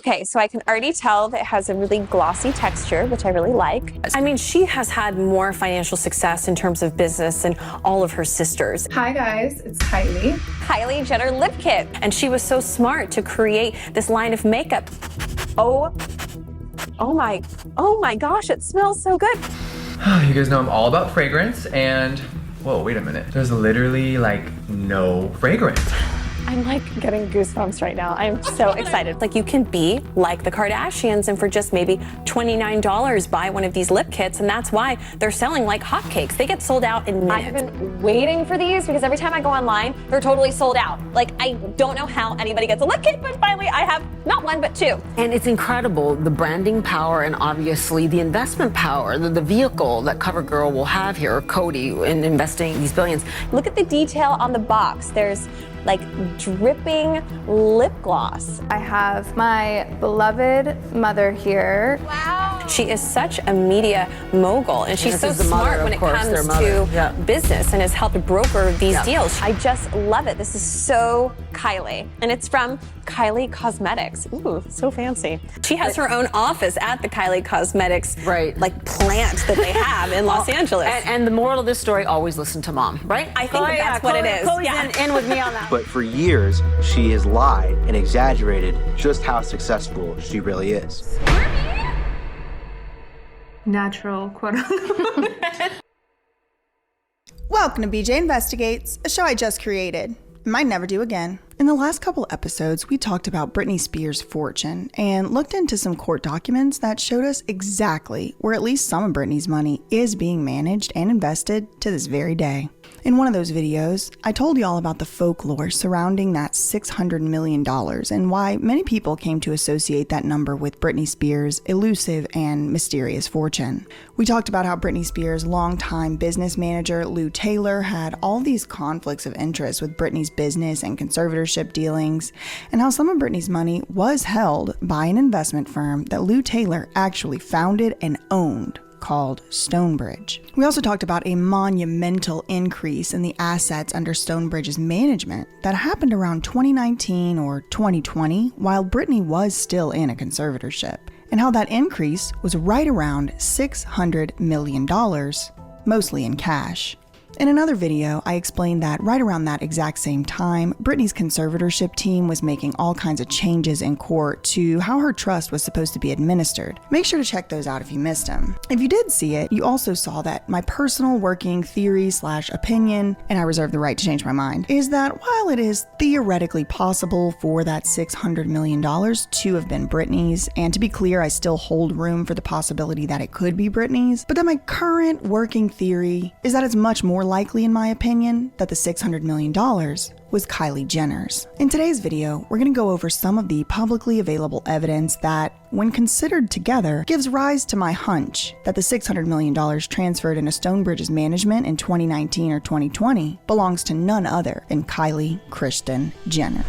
Okay, so I can already tell that it has a really glossy texture, which I really like. I mean, she has had more financial success in terms of business than all of her sisters. Hi guys, it's Kylie. Kylie Jenner lip kit. And she was so smart to create this line of makeup. Oh my gosh, it smells so good. You guys know I'm all about fragrance and, whoa, wait a minute. There's literally like no fragrance. I'm like getting goosebumps right now. I'm so excited. Like, you can be like the Kardashians and for just maybe $29 buy one of these lip kits, and that's why they're selling like hotcakes. They get sold out in minutes. I have been waiting for these because every time I go online, they're totally sold out. Like, I don't know how anybody gets a lip kit, but finally I have not one, but two. And it's incredible, the branding power and obviously the investment power, the vehicle that CoverGirl will have here, Coty, in investing these billions. Look at the detail on the box. There's like dripping lip gloss. I have my beloved mother here. Wow. She is such a media mogul, and she's so smart when it comes to business and has helped broker these deals. I just love it. This is so Kylie, and it's from Kylie Cosmetics. Ooh, so fancy. She has her own office at the Kylie Cosmetics like plant that they have in Los Angeles. And the moral of this story, always listen to mom, right? I think that's what it is. Chloe's in with me on that. But for years, she has lied and exaggerated just how successful she really is. Natural, quote unquote. Welcome to BJ Investigates, a show I just created. Might never do again. In the last couple episodes, we talked about Britney Spears' fortune and looked into some court documents that showed us exactly where at least some of Britney's money is being managed and invested to this very day. In one of those videos, I told you all about the folklore surrounding that $600 million and why many people came to associate that number with Britney Spears' elusive and mysterious fortune. We talked about how Britney Spears' longtime business manager, Lou Taylor, had all these conflicts of interest with Britney's business and conservatorship dealings, and how some of Britney's money was held by an investment firm that Lou Taylor actually founded and owned, called Stonebridge. We also talked about a monumental increase in the assets under Stonebridge's management that happened around 2019 or 2020 while Britney was still in a conservatorship, and how that increase was right around $600 million, mostly in cash. In another video, I explained that right around that exact same time, Britney's conservatorship team was making all kinds of changes in court to how her trust was supposed to be administered. Make sure to check those out if you missed them. If you did see it, you also saw that my personal working theory/opinion, and I reserve the right to change my mind, is that while it is theoretically possible for that $600 million to have been Britney's, and to be clear, I still hold room for the possibility that it could be Britney's, but that my current working theory is that it's much more likely, in my opinion, that the $600 million was Kylie Jenner's. In today's video, we're going to go over some of the publicly available evidence that, when considered together, gives rise to my hunch that the $600 million transferred into Stonebridge's management in 2019 or 2020 belongs to none other than Kylie Kristen Jenner.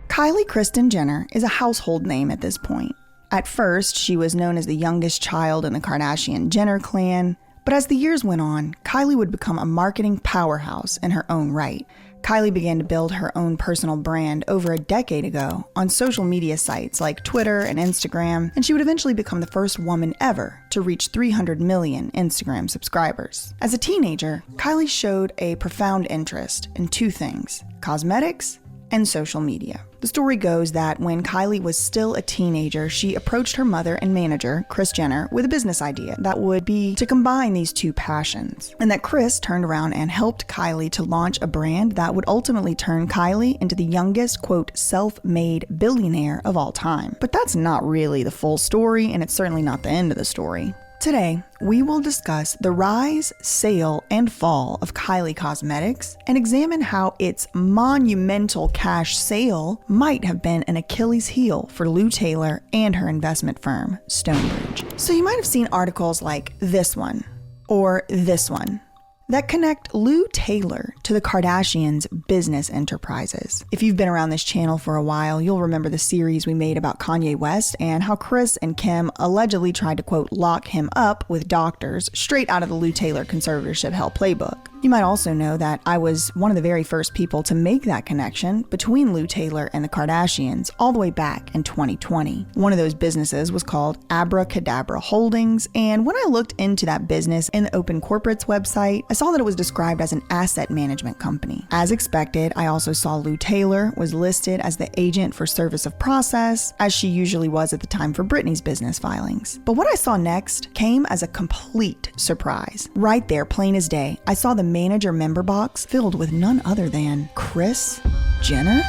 Kylie Kristen Jenner is a household name at this point. At first, she was known as the youngest child in the Kardashian-Jenner clan, but as the years went on, Kylie would become a marketing powerhouse in her own right. Kylie began to build her own personal brand over a decade ago on social media sites like Twitter and Instagram, and she would eventually become the first woman ever to reach 300 million Instagram subscribers. As a teenager, Kylie showed a profound interest in two things: cosmetics and social media. The story goes that when Kylie was still a teenager, she approached her mother and manager, Kris Jenner, with a business idea that would be to combine these two passions, and that Kris turned around and helped Kylie to launch a brand that would ultimately turn Kylie into the youngest, quote, self-made billionaire of all time. But that's not really the full story, and it's certainly not the end of the story. Today, we will discuss the rise, sale, and fall of Kylie Cosmetics and examine how its monumental cash sale might have been an Achilles heel for Lou Taylor and her investment firm, Stonebridge. So you might have seen articles like this one, or this one, that connect Lou Taylor to the Kardashians' business enterprises. If you've been around this channel for a while, you'll remember the series we made about Kanye West and how Kris and Kim allegedly tried to, quote, lock him up with doctors straight out of the Lou Taylor conservatorship hell playbook. You might also know that I was one of the very first people to make that connection between Lou Taylor and the Kardashians all the way back in 2020. One of those businesses was called Abracadabra Holdings, and when I looked into that business in the Open Corporates website, I saw that it was described as an asset management company. As expected, I also saw Lou Taylor was listed as the agent for service of process, as she usually was at the time for Britney's business filings. But what I saw next came as a complete surprise. Right there, plain as day, I saw the manager member box filled with none other than Kris Jenner?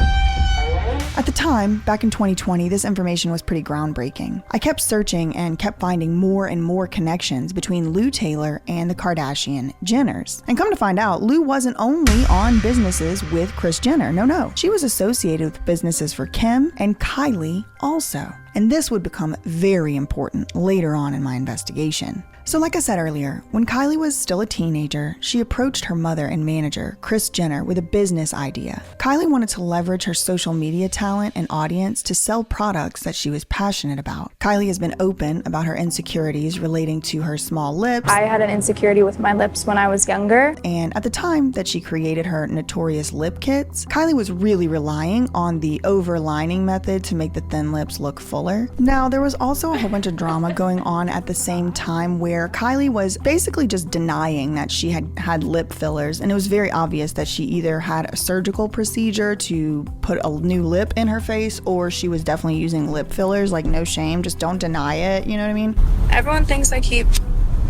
At the time, back in 2020, this information was pretty groundbreaking. I kept searching and kept finding more and more connections between Lou Taylor and the Kardashian Jenners. And come to find out, Lou wasn't only on businesses with Kris Jenner. No. She was associated with businesses for Kim and Kylie also. And this would become very important later on in my investigation. So like I said earlier, when Kylie was still a teenager, she approached her mother and manager, Kris Jenner, with a business idea. Kylie wanted to leverage her social media talent and audience to sell products that she was passionate about. Kylie has been open about her insecurities relating to her small lips. I had an insecurity with my lips when I was younger. And at the time that she created her notorious lip kits, Kylie was really relying on the overlining method to make the thin lips look fuller. Now, there was also a whole bunch of drama going on at the same time where Kylie was basically just denying that she had lip fillers, and it was very obvious that she either had a surgical procedure to put a new lip in her face, or she was definitely using lip fillers. Like, no shame, just don't deny it, you know what I mean? Everyone thinks I keep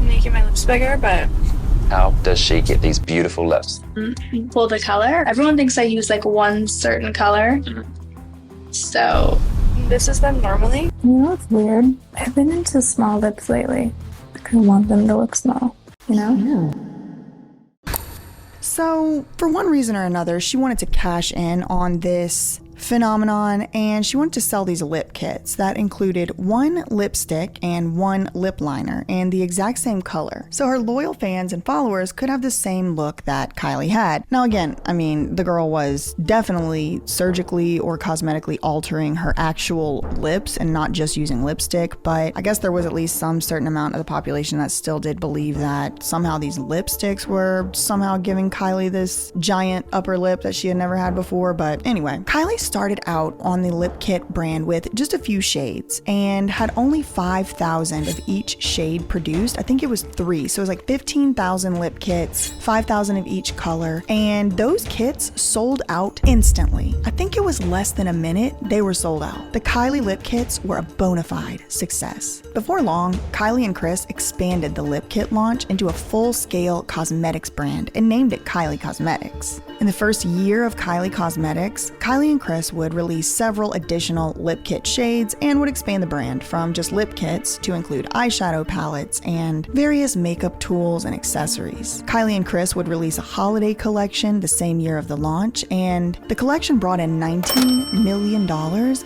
making my lips bigger, but how does she get these beautiful lips? Well, the color. Everyone thinks I use like one certain color. So this is them normally. You know what's weird? I've been into small lips lately. I want them to look small, you know? So, for one reason or another, she wanted to cash in on this phenomenon, and she wanted to sell these lip kits that included one lipstick and one lip liner and the exact same color, so her loyal fans and followers could have the same look that Kylie had. Now again, I mean, the girl was definitely surgically or cosmetically altering her actual lips and not just using lipstick, but I guess there was at least some certain amount of the population that still did believe that somehow these lipsticks were somehow giving Kylie this giant upper lip that she had never had before. But anyway, Kylie started out on the lip kit brand with just a few shades and had only 5,000 of each shade produced. I think it was 3, so it was like 15,000 lip kits, 5,000 of each color, and those kits sold out instantly. I think it was less than a minute they were sold out. The Kylie lip kits were a bona fide success. Before long, Kylie and Kris expanded the lip kit launch into a full-scale cosmetics brand and named it Kylie Cosmetics. In the first year of Kylie Cosmetics, Kylie and Kris would release several additional lip kit shades and would expand the brand from just lip kits to include eyeshadow palettes and various makeup tools and accessories. Kylie and Kris would release a holiday collection the same year of the launch, and the collection brought in $19 million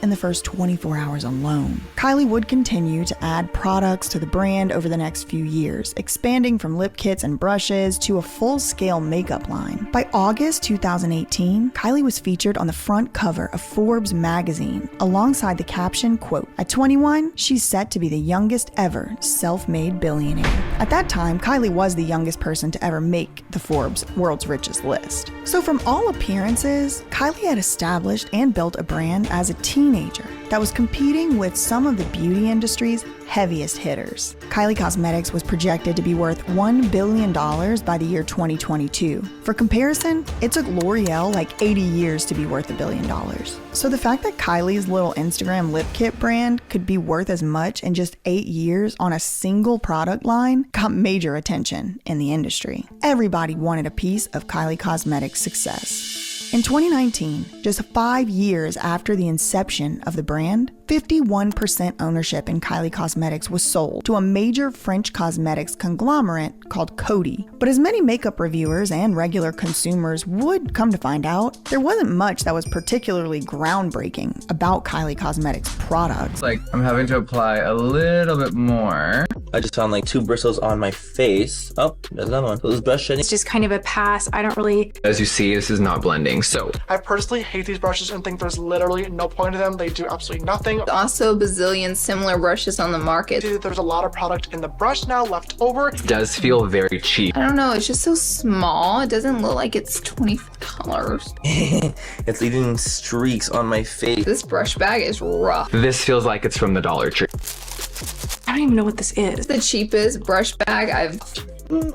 in the first 24 hours alone. Kylie would continue to add products to the brand over the next few years, expanding from lip kits and brushes to a full-scale makeup line. By August 2018, Kylie was featured on the front cover of Forbes magazine alongside the caption, quote, "At 21, she's set to be the youngest ever self-made billionaire." At that time, Kylie was the youngest person to ever make the Forbes World's Richest list. So from all appearances, Kylie had established and built a brand as a teenager that was competing with some of the beauty industry's heaviest hitters. Kylie Cosmetics was projected to be worth $1 billion by the year 2022. For comparison, it took L'Oreal like 80 years to be worth $1 billion. So the fact that Kylie's little Instagram lip kit brand could be worth as much in just 8 years on a single product line got major attention in the industry. Everybody wanted a piece of Kylie Cosmetics' success. In 2019, just 5 years after the inception of the brand, 51% ownership in Kylie Cosmetics was sold to a major French cosmetics conglomerate called Coty. But as many makeup reviewers and regular consumers would come to find out, there wasn't much that was particularly groundbreaking about Kylie Cosmetics products. Like, I'm having to apply a little bit more I just found like 2 bristles on my face. Oh, there's another one. So this brush shedding. It's just kind of a pass. I don't really. As you see, this is not blending, so. I personally hate these brushes and think there's literally no point to them. They do absolutely nothing. Also, bazillion similar brushes on the market. There's a lot of product in the brush now left over. It does feel very cheap. I don't know, it's just so small. It doesn't look like it's $20. It's leaving streaks on my face. This brush bag is rough. This feels like it's from the Dollar Tree. I don't even know what this is. It's the cheapest brush bag I've.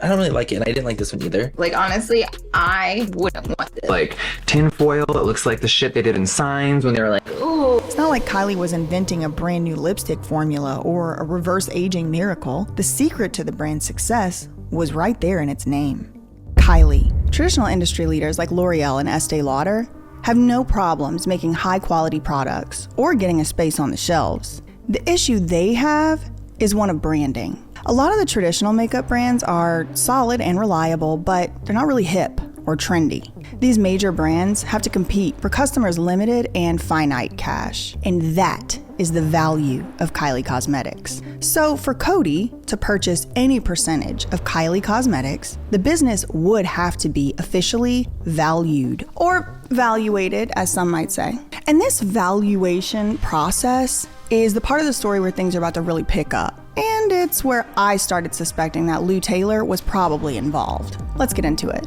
I don't really like it, and I didn't like this one either. Like, honestly, I wouldn't want this. Like tinfoil, it looks like the shit they did in Signs when they were like, ooh. It's not like Kylie was inventing a brand new lipstick formula or a reverse aging miracle. The secret to the brand's success was right there in its name. Kylie. Traditional industry leaders like L'Oreal and Estee Lauder have no problems making high-quality products or getting a space on the shelves. The issue they have is one of branding. A lot of the traditional makeup brands are solid and reliable, but they're not really hip or trendy. These major brands have to compete for customers' limited and finite cash, and that is the value of Kylie Cosmetics. So for Coty to purchase any percentage of Kylie Cosmetics, the business would have to be officially valued, or valuated, as some might say. And this valuation process is the part of the story where things are about to really pick up. And it's where I started suspecting that Lou Taylor was probably involved. Let's get into it.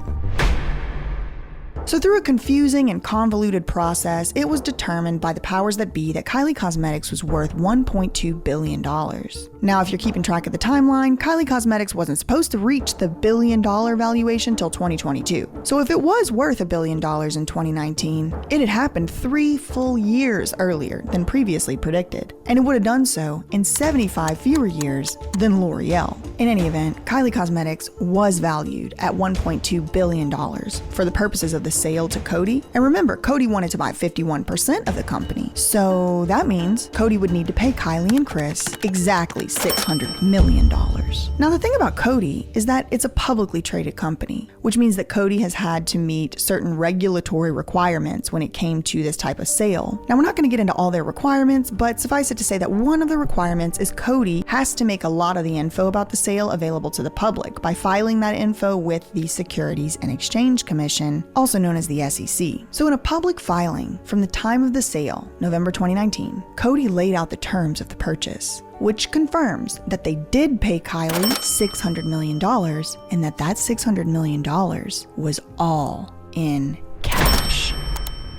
So through a confusing and convoluted process, it was determined by the powers that be that Kylie Cosmetics was worth $1.2 billion. Now, if you're keeping track of the timeline, Kylie Cosmetics wasn't supposed to reach the $1 billion valuation till 2022. So if it was worth $1 billion in 2019, it had happened 3 full years earlier than previously predicted. And it would have done so in 75 fewer years than L'Oreal. In any event, Kylie Cosmetics was valued at $1.2 billion for the purposes of the sale to Coty. And remember, Coty wanted to buy 51% of the company. So that means Coty would need to pay Kylie and Kris exactly $600 million. Now, the thing about Coty is that it's a publicly traded company, which means that Coty has had to meet certain regulatory requirements when it came to this type of sale. Now, we're not going to get into all their requirements, but suffice it to say that one of the requirements is Coty has to make a lot of the info about the sale available to the public by filing that info with the Securities and Exchange Commission, also known as the SEC. So in a public filing from the time of the sale, November 2019, Coty laid out the terms of the purchase, which confirms that they did pay Kylie $600 million and that $600 million was all in cash.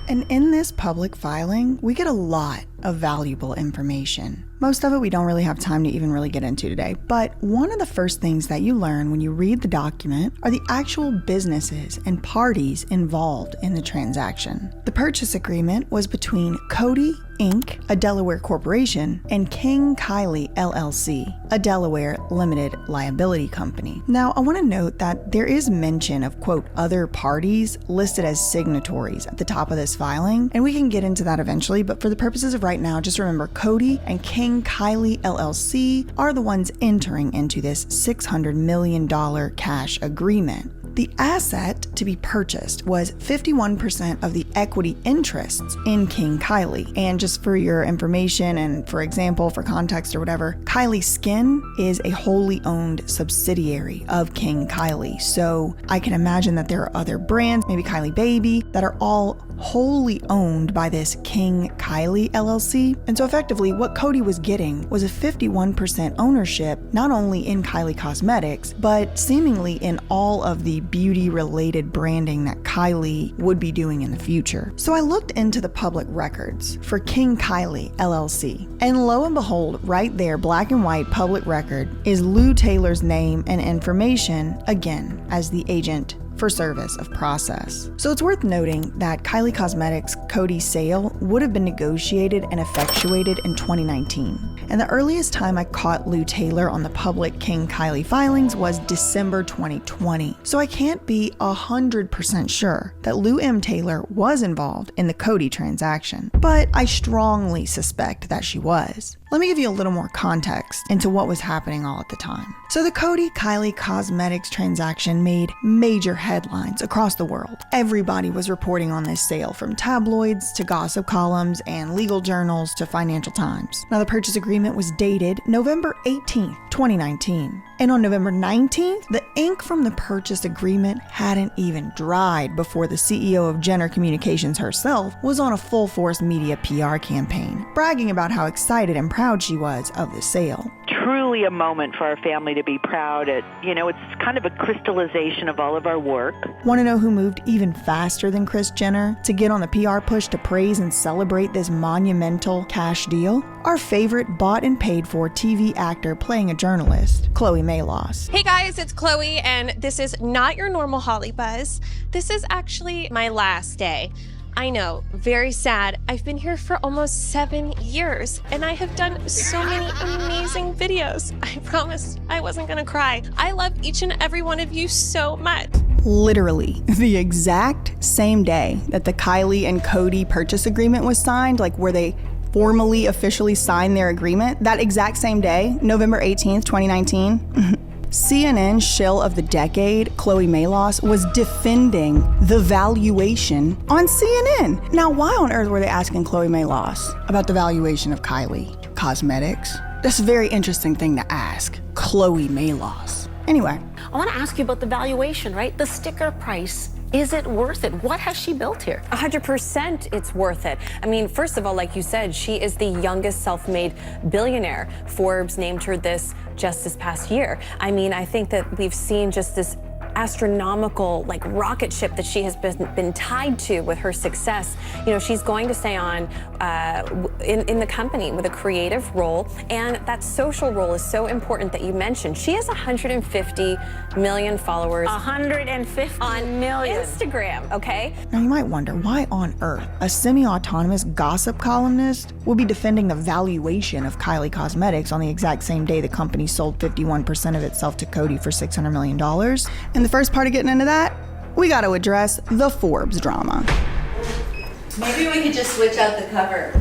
And in this public filing, we get a lot of valuable information. Most of it we don't really have time to even really get into today, but one of the first things that you learn when you read the document are the actual businesses and parties involved in the transaction. The purchase agreement was between Coty Inc., a Delaware corporation, and King Kylie LLC, a Delaware limited liability company. Now, I want to note that there is mention of, quote, other parties listed as signatories at the top of this filing, and we can get into that eventually, but for the purposes of right now, just remember Coty and King Kylie LLC are the ones entering into this $600 million cash agreement. The asset to be purchased was 51% of the equity interests in King Kylie. And just for your information and for example, for context or whatever, Kylie Skin is a wholly owned subsidiary of King Kylie. So I can imagine that there are other brands, maybe Kylie Baby, that are all wholly owned by this King Kylie LLC. And so effectively what Coty was getting was a 51% ownership, not only in Kylie Cosmetics, but seemingly in all of the beauty related branding that Kylie would be doing in the future. So I looked into the public records for King Kylie LLC, and lo and behold, right there, black and white public record, is Lou Taylor's name and information, again, as the agent for service of process. So it's worth noting that Kylie Cosmetics' Coty sale would have been negotiated and effectuated in 2019. And the earliest time I caught Lou Taylor on the public King Kylie filings was December 2020. So I can't be 100% sure that Lou M. Taylor was involved in the Coty transaction, but I strongly suspect that she was. Let me give you a little more context into what was happening all at the time. So the Coty Kylie Cosmetics transaction made major headlines across the world. Everybody was reporting on this sale, from tabloids to gossip columns and legal journals to Financial Times. Now the purchase agreement was dated November 18th, 2019. And on November 19th, the ink from the purchase agreement hadn't even dried before the CEO of Jenner Communications herself was on a full-force media PR campaign, bragging about how excited and proud she was of the sale. Truly a moment for our family to be proud at. It's kind of a crystallization of all of our work. Want to know who moved even faster than Kris Jenner to get on the PR push to praise and celebrate this monumental cash deal? Our favorite bought and paid for TV actor playing a journalist, Chloe Mayloss. Hey guys, it's Chloe, and this is not your normal Holly Buzz. This is actually my last day. I know, very sad. I've been here for almost 7 years, and I have done so many amazing videos. I promised I wasn't gonna cry. I love each and every one of you so much. Literally, the exact same day that the Kylie and Coty purchase agreement was signed, like where they formally officially signed their agreement, that exact same day, November 18th, 2019, CNN shill of the decade, Chloe Mayloss, was defending the valuation on CNN. Now, why on earth were they asking Chloe Mayloss about the valuation of Kylie Cosmetics? That's a very interesting thing to ask Chloe Mayloss. Anyway, I want to ask you about the valuation, right? The sticker price. Is it worth it? What has she built here? 100% it's worth it. I mean, first of all, like you said, she is the youngest self-made billionaire. Forbes named her this just this past year. I mean, I think that we've seen just this astronomical rocket ship that she has been tied to with her success. She's going to stay on in the company with a creative role, and that social role is so important that you mentioned. She has 150 million followers. 150 on million. Instagram, okay? Now you might wonder, why on earth a semi-autonomous gossip columnist will be defending the valuation of Kylie Cosmetics on the exact same day the company sold 51% of itself to Coty for $600 million? And the first part of getting into that, we got to address the Forbes drama. Maybe we could just switch out the cover.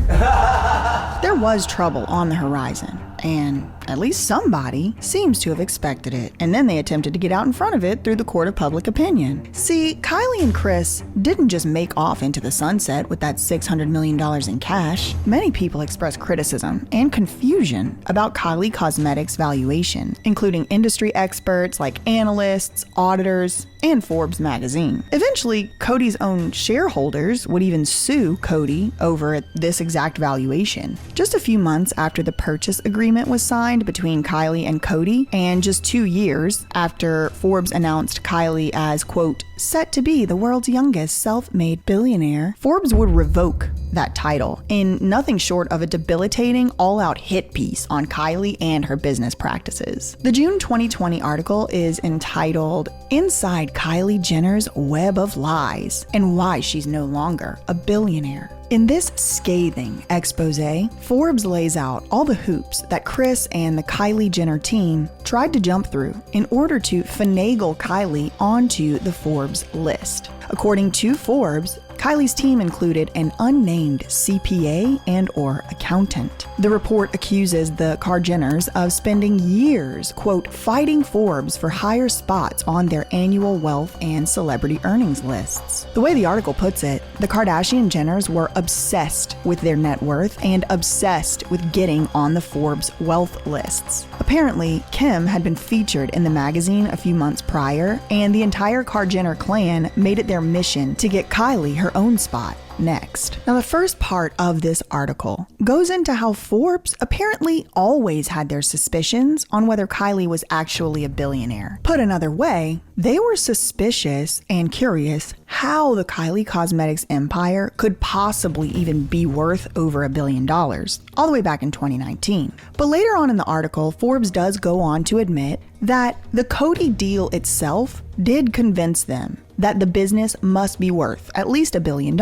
There was trouble on the horizon, and at least somebody seems to have expected it, and then they attempted to get out in front of it through the court of public opinion. See, Kylie and Kris didn't just make off into the sunset with that $600 million in cash. Many people expressed criticism and confusion about Kylie Cosmetics' valuation, including industry experts like analysts, auditors, and Forbes magazine. Eventually, Coty's own shareholders would even sue Coty over this exact valuation. Just a few months after the purchase agreement was signed between Kylie and Coty, and just 2 years after Forbes announced Kylie as, quote, set to be the world's youngest self-made billionaire, Forbes would revoke that title in nothing short of a debilitating all-out hit piece on Kylie and her business practices. The June 2020 article is entitled Inside Kylie Jenner's Web of Lies and Why She's No Longer a Billionaire. In this scathing expose, Forbes lays out all the hoops that Kris and the Kylie Jenner team tried to jump through in order to finagle Kylie onto the Forbes list. According to Forbes, Kylie's team included an unnamed CPA and/or accountant. The report accuses the Kar-Jenners of spending years, quote, fighting Forbes for higher spots on their annual wealth and celebrity earnings lists. The way the article puts it, the Kardashian-Jenners were obsessed with their net worth and obsessed with getting on the Forbes wealth lists. Apparently, Kim had been featured in the magazine a few months prior, and the entire Kar-Jenner clan made it their mission to get Kylie her own spot next. Now, the first part of this article goes into how Forbes apparently always had their suspicions on whether Kylie was actually a billionaire. Put another way, they were suspicious and curious how the Kylie Cosmetics empire could possibly even be worth over $1 billion, all the way back in 2019. But later on in the article, Forbes does go on to admit that the Coty deal itself did convince them that the business must be worth at least $1 billion.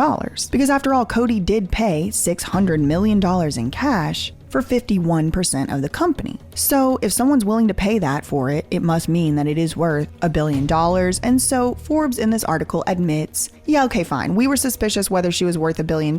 Because after all, Coty did pay $600 million in cash for 51% of the company. So if someone's willing to pay that for it, it must mean that it is worth $1 billion. And so Forbes in this article admits, yeah, okay, fine. We were suspicious whether she was worth $1 billion,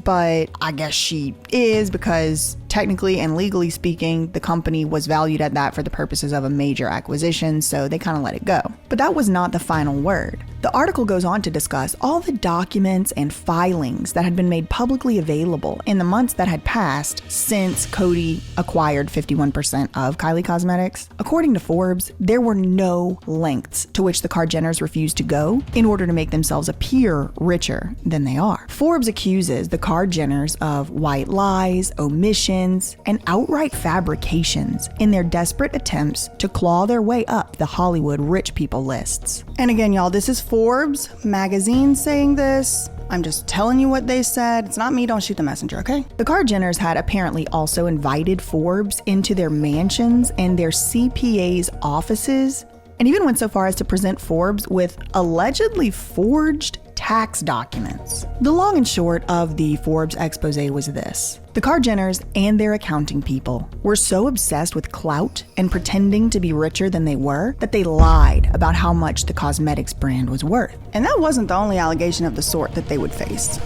but I guess she is, because technically and legally speaking, the company was valued at that for the purposes of a major acquisition, so they kind of let it go. But that was not the final word. The article goes on to discuss all the documents and filings that had been made publicly available in the months that had passed since Coty acquired 51% of Kylie Cosmetics. According to Forbes, there were no lengths to which the Kardashians refused to go in order to make themselves appear richer than they are. Forbes accuses the Kardashians of white lies, omissions, and outright fabrications in their desperate attempts to claw their way up the Hollywood rich people lists. And again, y'all, this is Forbes magazine saying this. I'm just telling you what they said. It's not me, don't shoot the messenger, okay? The Kardashians had apparently also invited Forbes into their mansions and their CPA's offices, and even went so far as to present Forbes with allegedly forged tax documents. The long and short of the Forbes expose was this. The Kardashians and their accounting people were so obsessed with clout and pretending to be richer than they were that they lied about how much the cosmetics brand was worth. And that wasn't the only allegation of the sort that they would face.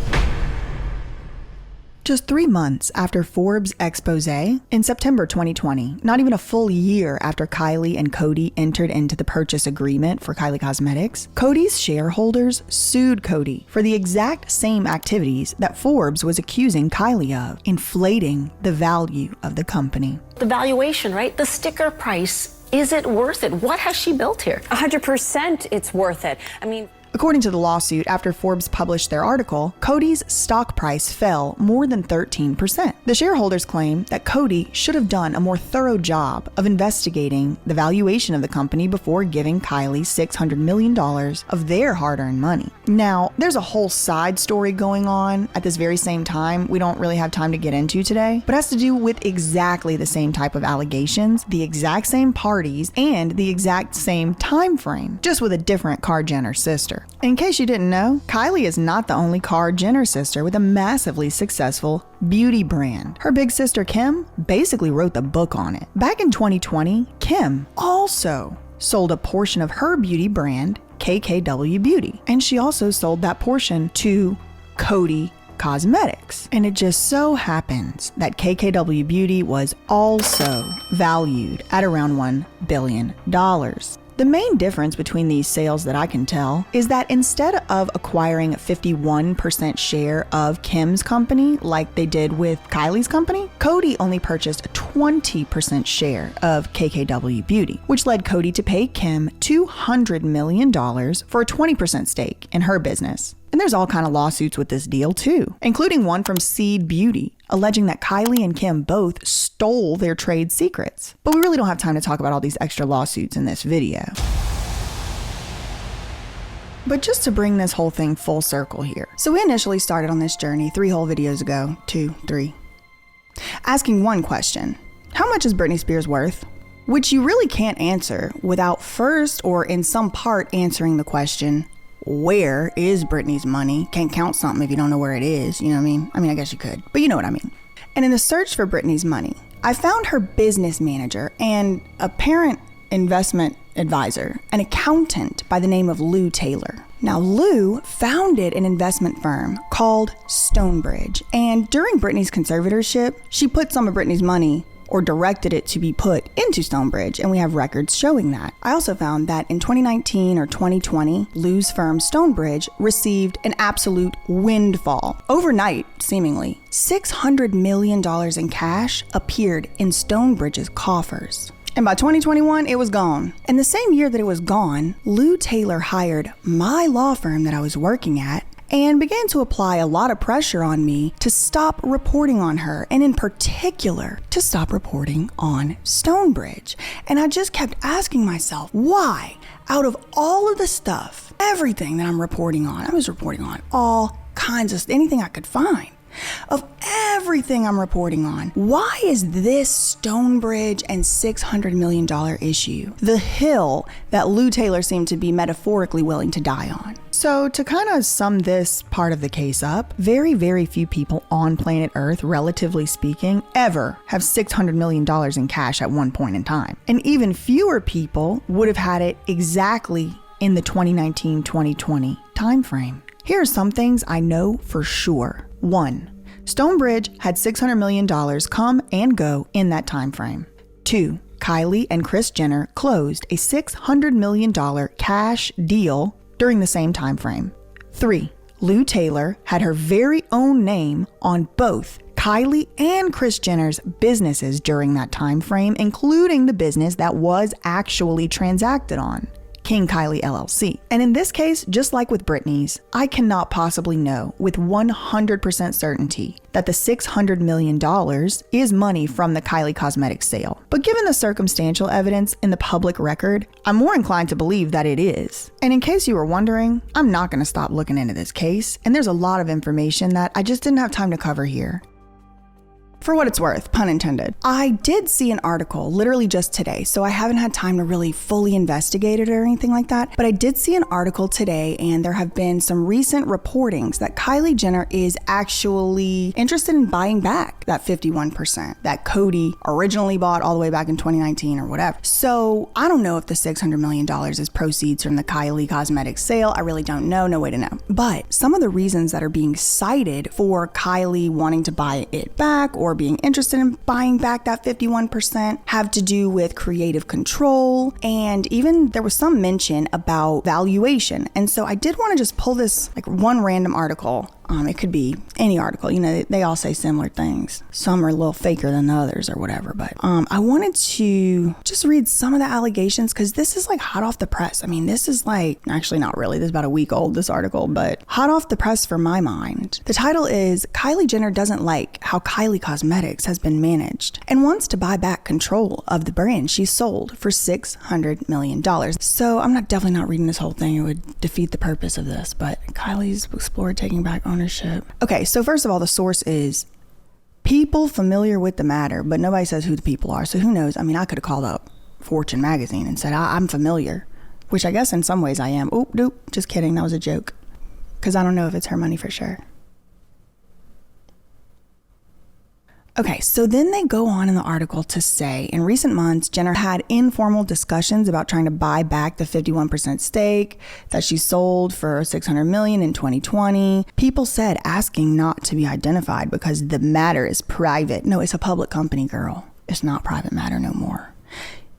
Just 3 months after Forbes' expose, in September 2020, not even a full year after Kylie and Coty entered into the purchase agreement for Kylie Cosmetics, Coty's shareholders sued Coty for the exact same activities that Forbes was accusing Kylie of, inflating the value of the company. The valuation, right? The sticker price. Is it worth it? What has she built here? 100% it's worth it. I mean, according to the lawsuit, after Forbes published their article, Coty's stock price fell more than 13%. The shareholders claim that Coty should have done a more thorough job of investigating the valuation of the company before giving Kylie $600 million of their hard-earned money. Now, there's a whole side story going on at this very same time we don't really have time to get into today, but has to do with exactly the same type of allegations, the exact same parties, and the exact same time frame, just with a different Jenner sister. In case you didn't know, Kylie is not the only Jenner sister with a massively successful beauty brand. Her big sister Kim basically wrote the book on it. Back in 2020, Kim also sold a portion of her beauty brand, KKW Beauty, and she also sold that portion to Coty Cosmetics. And it just so happens that KKW Beauty was also valued at around $1 billion. The main difference between these sales that I can tell is that instead of acquiring a 51% share of Kim's company like they did with Kylie's company, Coty only purchased a 20% share of KKW Beauty, which led Coty to pay Kim $200 million for a 20% stake in her business. And there's all kind of lawsuits with this deal too, including one from Seed Beauty, alleging that Kylie and Kim both stole their trade secrets. But we really don't have time to talk about all these extra lawsuits in this video. But just to bring this whole thing full circle here. So we initially started on this journey 3 whole videos ago, 2, 3, asking one question: how much is Britney Spears worth? Which you really can't answer without first or in some part answering the question, where is Britney's money? Can't count something if you don't know where it is, you know what I mean? I guess you could, but you know what I mean. And in the search for Britney's money, I found her business manager and a parent investment advisor, an accountant by the name of Lou Taylor. Now, Lou founded an investment firm called Stonebridge, and during Britney's conservatorship, she put some of Britney's money or directed it to be put into Stonebridge, and we have records showing that. I also found that in 2019 or 2020, Lou's firm Stonebridge received an absolute windfall. Overnight, seemingly, $600 million in cash appeared in Stonebridge's coffers. And by 2021, it was gone. And the same year that it was gone, Lou Taylor hired my law firm that I was working at and began to apply a lot of pressure on me to stop reporting on her, and in particular, to stop reporting on Stonebridge. And I just kept asking myself, why, out of all of the stuff, everything that I'm reporting on, I was reporting on all kinds of anything I could find. Of everything I'm reporting on, why is this Stonebridge and $600 million issue the hill that Lou Taylor seemed to be metaphorically willing to die on? So to kind of sum this part of the case up, very, very few people on planet Earth, relatively speaking, ever have $600 million in cash at one point in time. And even fewer people would have had it exactly in the 2019-2020 timeframe. Here are some things I know for sure. 1. Stonebridge had $600 million come and go in that time frame. 2. Kylie and Kris Jenner closed a $600 million cash deal during the same time frame. 3. Lou Taylor had her very own name on both Kylie and Kris Jenner's businesses during that time frame, including the business that was actually transacted on, King Kylie LLC. And in this case, just like with Britney's, I cannot possibly know with 100% certainty that the $600 million is money from the Kylie Cosmetics sale. But given the circumstantial evidence in the public record, I'm more inclined to believe that it is. And in case you were wondering, I'm not going to stop looking into this case, and there's a lot of information that I just didn't have time to cover here. For what it's worth, pun intended, I did see an article literally just today, so I haven't had time to really fully investigate it or anything like that, but I did see an article today, and there have been some recent reportings that Kylie Jenner is actually interested in buying back that 51% that Coty originally bought all the way back in 2019 or whatever. So I don't know if the $600 million is proceeds from the Kylie Cosmetics sale. I really don't know, no way to know. But some of the reasons that are being cited for Kylie wanting to buy it back or being interested in buying back that 51% have to do with creative control, and even there was some mention about valuation. And so I did want to just pull this like one random article. It could be any article, you know, they all say similar things. Some are a little faker than the others or whatever, but I wanted to just read some of the allegations because this is like hot off the press. I mean, this is like, actually not really, this is about a week old, this article, but hot off the press for my mind. The title is Kylie Jenner doesn't like how Kylie Cosmetics has been managed and wants to buy back control of the brand she sold for $600 million. So I'm definitely not reading this whole thing. It would defeat the purpose of this, but Kylie's explored taking back ownership. Okay, so first of all, the source is people familiar with the matter, but nobody says who the people are. So who knows? I mean, I could have called up Fortune magazine and said, I'm familiar, which I guess in some ways I am. Oop, doop, just kidding. That was a joke. Because I don't know if it's her money for sure. Okay, so then they go on in the article to say, in recent months, Jenner had informal discussions about trying to buy back the 51% stake that she sold for $600 million in 2020. People said asking not to be identified because the matter is private. No, it's a public company, girl. It's not private matter no more.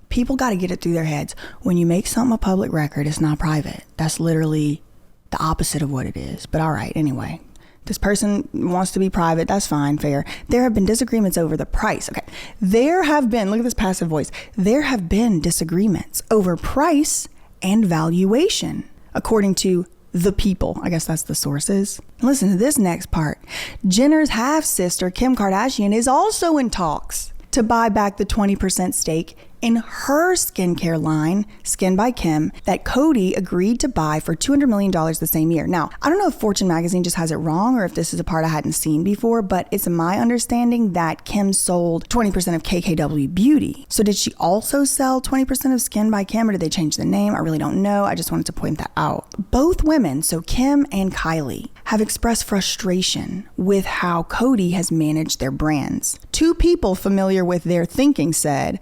People got to get it through their heads. When you make something a public record, it's not private. That's literally the opposite of what it is. But all right, anyway. This person wants to be private. That's fine, fair. There have been disagreements over the price. Okay. There have been, look at this passive voice. There have been disagreements over price and valuation, according to the people. I guess that's the sources. Listen to this next part. Jenner's half-sister, Kim Kardashian, is also in talks to buy back the 20% stake in her skincare line, Skin by Kim, that Coty agreed to buy for $200 million the same year. Now, I don't know if Fortune magazine just has it wrong or if this is a part I hadn't seen before, but it's my understanding that Kim sold 20% of KKW Beauty. So did she also sell 20% of Skin by Kim, or did they change the name? I really don't know. I just wanted to point that out. Both women, so Kim and Kylie, have expressed frustration with how Coty has managed their brands. Two people familiar with their thinking said,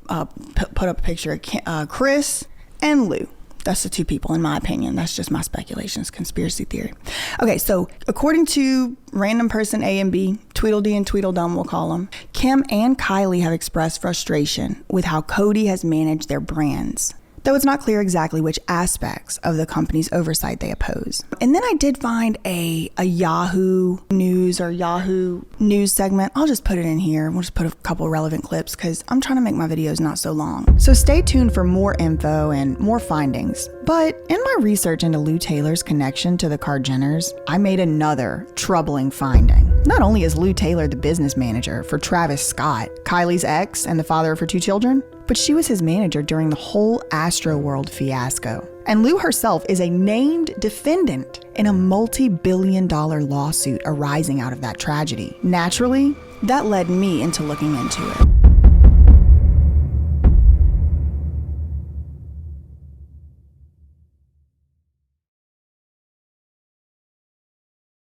put up a picture of Kris and Lou. That's the two people, in my opinion. That's just my speculations, conspiracy theory. Okay, so according to random person A and B, Tweedledee and Tweedledum we'll call them, Kim and Kylie have expressed frustration with how Coty has managed their brands, though it's not clear exactly which aspects of the company's oversight they oppose. And then I did find a Yahoo News or Yahoo News segment. I'll just put it in here. We'll just put a couple relevant clips because I'm trying to make my videos not so long. So stay tuned for more info and more findings. But in my research into Lou Taylor's connection to the Kardashians, I made another troubling finding. Not only is Lou Taylor the business manager for Travis Scott, Kylie's ex and the father of her two children, but she was his manager during the whole Astroworld fiasco. And Lou herself is a named defendant in a multi-billion-dollar lawsuit arising out of that tragedy. Naturally, that led me into looking into it.